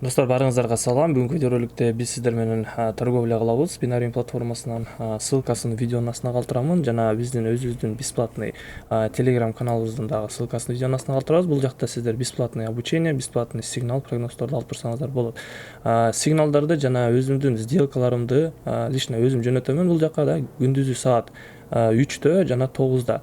Достор, барыңыздарга салам. Бүгүнкү видеороликте биз сиздер менен торговля кылабыз. Binarium платформасынан ссылкасын видеонун астына калтырамын. Жана биздин өзүбүздүн бесплатный Telegram каналыбыздын дагы ссылкасын видеонун астына калтырабыз. Бул жакта сиздер бесплатный обучение, бесплатный сигнал, прогнозторду алып турсаңыздар болот. Сигналдарды жана өзүмдүн сделкаларымды лично өзүм жөнөтөмүн. Бул жакка да күндүзү саат 3-тө жана 9-да.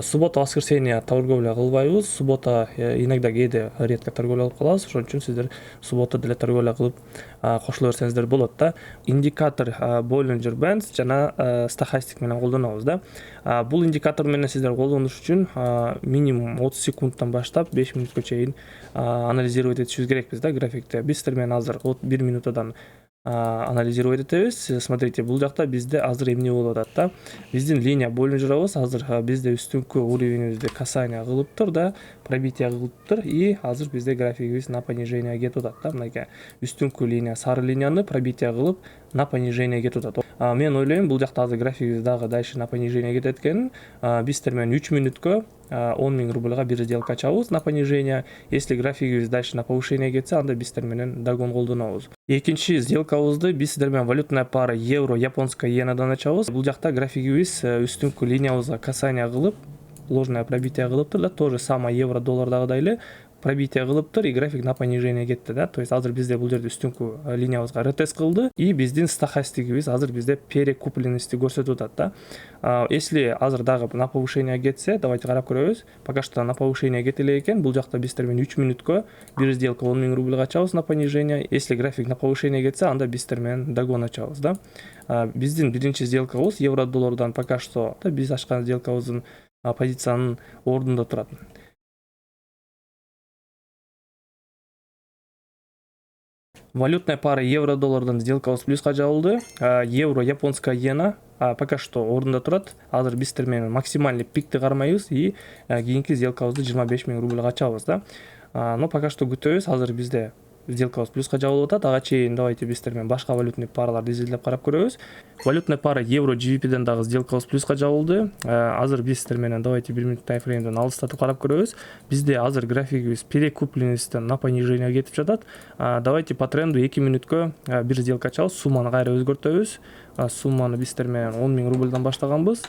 Суббота, воскресенье торговля кылбайбыз. Суббота иногда кээде редко торговля кылып калабыз. Ошон үчүн сиздер суббота деле торговля кылып кошуло берсеңиздер болот да. Индикатор Bollinger Bands жана стохастик менен колдонобуз да. Бул индикатор менен сиздер колдонуш үчүн минимум 30 секундтан баштап 5 минутка чейин анализировать этишибиз керекпиз да графикте. Биз сиздер менен азыр 1 минутадан анализировать этебиз. Смотрите, бул жакта бизде азыр эмне болуп атат да. Биздин линия Bollinger'ыбыз азыр бизде үстүнкү уровенибизди касание кылыптыр да, пробитие кылыптыр и азыр бизде графигибиз на понижение кетип атат да. Мынакей үстүнкү линия сары линияны пробитие кылып на понижение кетип атат. Мен ойлойм, бул жакта азыр графигибиз дагы дальше на понижение кетет экен. Биз сиздер менен 3 мүнөткө 10 000 рубльга бир сделка ачабыз на понижение. Если графигибиз дальше на повышение кетсе, анда биз сиздер менен догон колдонобуз. Экинчи сделкабызды биз сиздер менен валютная пара евро японская иенадан ачабыз. Бул жакта графигибиз үстүнкү линиябызга касание кылып, ложное пробитие кылыптыр да, тоже самое евро доллардагыдай эле пробитие кылыптыр и график на понижение кетти да. То есть азыр бизде бул жерде үстүнкү линиябызга ретест кылды и биздин стохастигибиз азыр бизде перекупленности көрсөтүп атат да. Если азыр дагы на повышение кетсе, давайте карап көрөбүз. Пока что на повышение кете эле экен. Бул жакта биз сиздер менен 3 мүнөткө бир сделка 10 000 рубльга ачабыз на понижение. Если график на повышение кетсе, анда биз сиздер менен догон ачабыз да. Биздин биринчи сделкабыз евро доллардан пока что биз ачкан сделкабыздын позициянын ордунда турат. Валютная пара евро-доллардан сделкабыз плюска жабылды. Евро японская иена пока что ордунда турат. Азыр биз сиздер менен максимальный пикти кармайбыз и кийинки сделкабызды 25 000 рубльга ачабыз да. Но пока что күтөбүз. Азыр бизде сделкабыз плюска жабылып атат. Ага чейин давайте биз сиздер менен башка валютный параларды изилдеп карап көрөбүз. Валютная пара евро GBPден дагы сделкабыз плюска жабылды. Азыр биз сиздер менен давайте 1 минут таймфреймден алыстатып карап көрөбүз. Бизде азыр графигибиз перекупленностьтен на понижение кетип жатат. Давайте по тренду 2 мүнөткө бир сделка ачабыз. Сумманы кайра өзгөртөбүз. Сумманы биз сиздер менен 10 000 рубльдан баштаганбыз.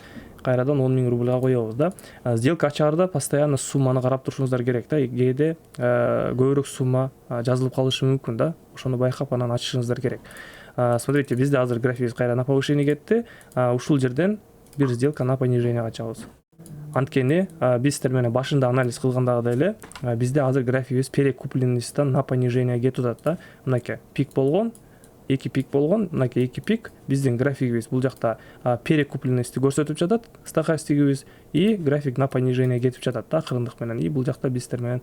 Кайрадан 10 000 рубльга коебуз да. Сделка ачаарда постоянно сумманы карап турушуңуздар керек да. Кээде көбүрөөк сумма жазылып калышы мүмкүн да. Ошону байкап анан ачышыңыздар керек. Смотрите, бизде азыр графигибиз кайра на повышение кетти. Ушул жерден бир сделка на понижение ачабыз. Анткени биз сиздер менен башында анализ кылгандагыдай эле бизде азыр графигибиз перекупленностьтан на понижение кетип атат да. Мынакей пик болгон, 2 пик болгон, мынакей 2 пик. Биздин графигибиз бул жакта перекупленности көрсөтүп жатат, стохастигибиз и график на понижение кетип жатат да акырындык менен. И бул жакта биз сиздер менен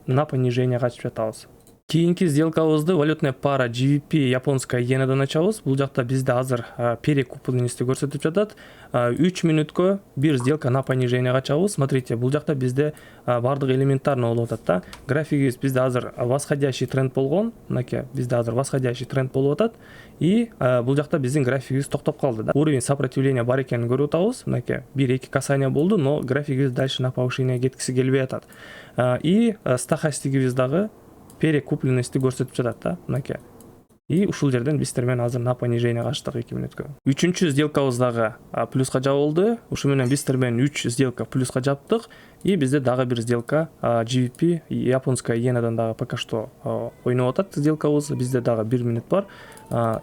на понижение качып жатабыз. Кийинки сделкабызды валютная пара GBP японская иенадан ачабыз. Бул жакта бизде азыр перекупленности көрсөтүп жатат. 3 мүнөткө бир сделка на понижение ачабыз. Смотрите, бул жакта бизде бардык элементарно болуп атат да. Графигибиз бизде азыр восходящий тренд болгон. Мынакей бизде азыр восходящий тренд болуп атат. И бул жакта биздин графигибиз токтоп калды да. Уровень сопротивления бар экенин көрүп атабыз. Мынакей 1-2 касание болду, но графигибиз дальше на повышение кеткиси келбей атат. И стохастигибиз дагы перекупленности көрсөтүп жатат да. Мынакей. И ушул жерден биз сиздер менен азыр на понижение качтык 2 мүнөткө. Үчүнчү сделкабыз дагы плюска жабылды. Ушу менен биз сиздер менен 3 сделка плюска жаптык. И бизде дагы бир сделка GBP японская иенадан дагы пока что ойноп атат сделкабыз. Бизде дагы 1 мүнөт бар.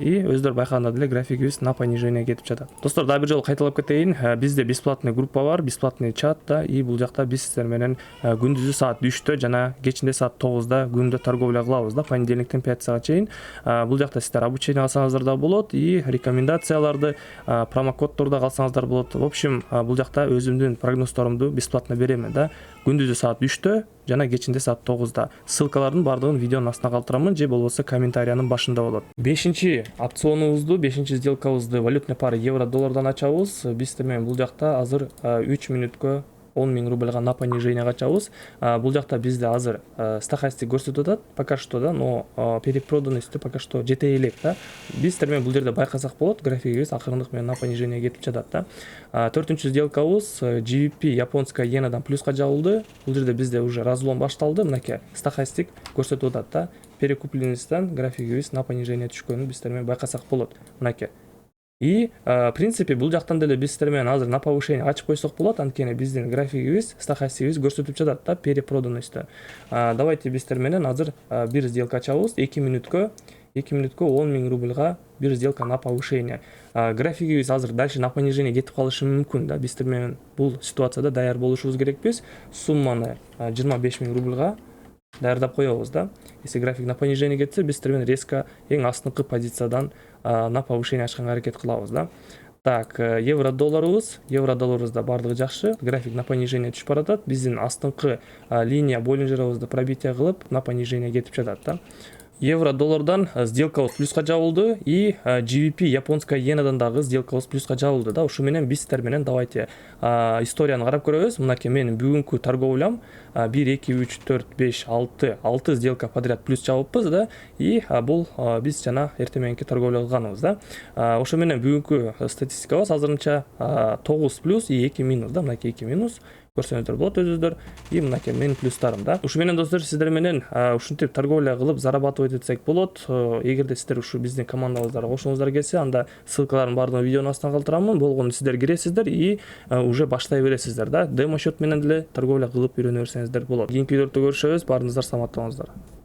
И өздөрү байкаганда деле графигибиз на понижение кетип жатат. Достор, дагы бир жолу кайталап кетейин. Бизде бесплатный группа бар, бесплатный чат да. И бул жакта биз сиздер менен күндүзү саат 3-тө жана кечинде саат 9-да күндө торговля кылабыз да, понедельниктен пятницага чейин. Бул жакта сиздер обучение алсаңыздар да болот и рекомендацияларды, промокоддорду алсаңыздар болот. В общем, бул жакта өзүмдүн прогнозторумду бесплатно берем да. Күндүзү саат 3-тө жана кечинде саат 9-да. Ссылкалардын бардыгын видеонун астына калтырамын же болбосо комментариянын башында болот. Бешинчи опционубузду, бешинчи сделкабызды валютная пара евро доллардан ачабыз. Биз сиздер менен бул жакта азыр 3 мүнөткө 10 000 рубльга на понижение качабыз. Бул жакта бизде азыр стахастик көрсөтүп атат пока что да, но перепроданности пока что жете элек да. Биз сиздер менен бул жерде байкасак болот, графигибиз акырындык менен на понижение кетип жатат да. 4-чү сделкабыз GBP японская иенадан плюска жабылды. Бул жерде бизде уже разлом башталды. Мынакей стахастик көрсөтүп атат да. Перекупленностьтан графигибиз на понижение түшкөнүн биз сиздер менен байкасак болот. Мынакей. И в принципе бул жактан деле биз сиздер менен азыр на повышение ачып койсок болот, анткени биздин графигибиз, стахастигибиз көрсөтүп жатат да перепроданностьту. Давайте биз сиздер менен азыр бир сделка ачабыз. 2 мүнөткө 10 000 рубльга бир сделка на повышение. Графигибиз азыр дальше на понижение кетип калышы мүмкүн да. Биз сиздер менен бул ситуацияда даяр болушубуз керекпиз. Сумманы 25 000 рубльга даярдап коебуз да. Если график на понижение кетсе, биз сиздер менен резко эң астыңкы позициядан на повышение ачканга аракет кылабыз да. Так, евро-долларыбызда бардыгы жакшы. График на понижение түшүп баратат. Биздин астыңкы линия Боллинджеровбузду пробитие кылып, на понижение кетип жатат да. Евро-доллардан сделкабыз плюска жабылды и GBP японская иенадан дагы сделкабыз плюска жабылды да. Ушу менен биз сиздер менен давайте историяны карап көрөбүз. Мынакей менин бүгүнкү торговлям 1, 2, 3, 4, 5, 6 сделка подряд плюс жабыппыз да. И бул биз жана эртең мененки торговля кылганыбыз да. Ошо менен бүгүнкү статистикабыз азырынча 9 плюс и 2 минус да. Мынакей 2 минус көрсөңүздөр болот өзүңүздөр. И мынакей менин плюстарым да. Ушу менен достор сиздер менен ушинтип торговля кылып зарабатывать этсек болот. Эгерде сиздер ушу биздин командабыздарга кошулуңуздар келсе, анда ссылкаларын баардыгын видеонун астына калтырамын. Болгону сиздер киресиздер и уже баштай бересиздер да. Демо счет менен деле торговля кылып үйрөнө берсеңиздер болот. Кийинки видеолордо көрүшөбүз. Баарыңыздар саламатта болуңуздар.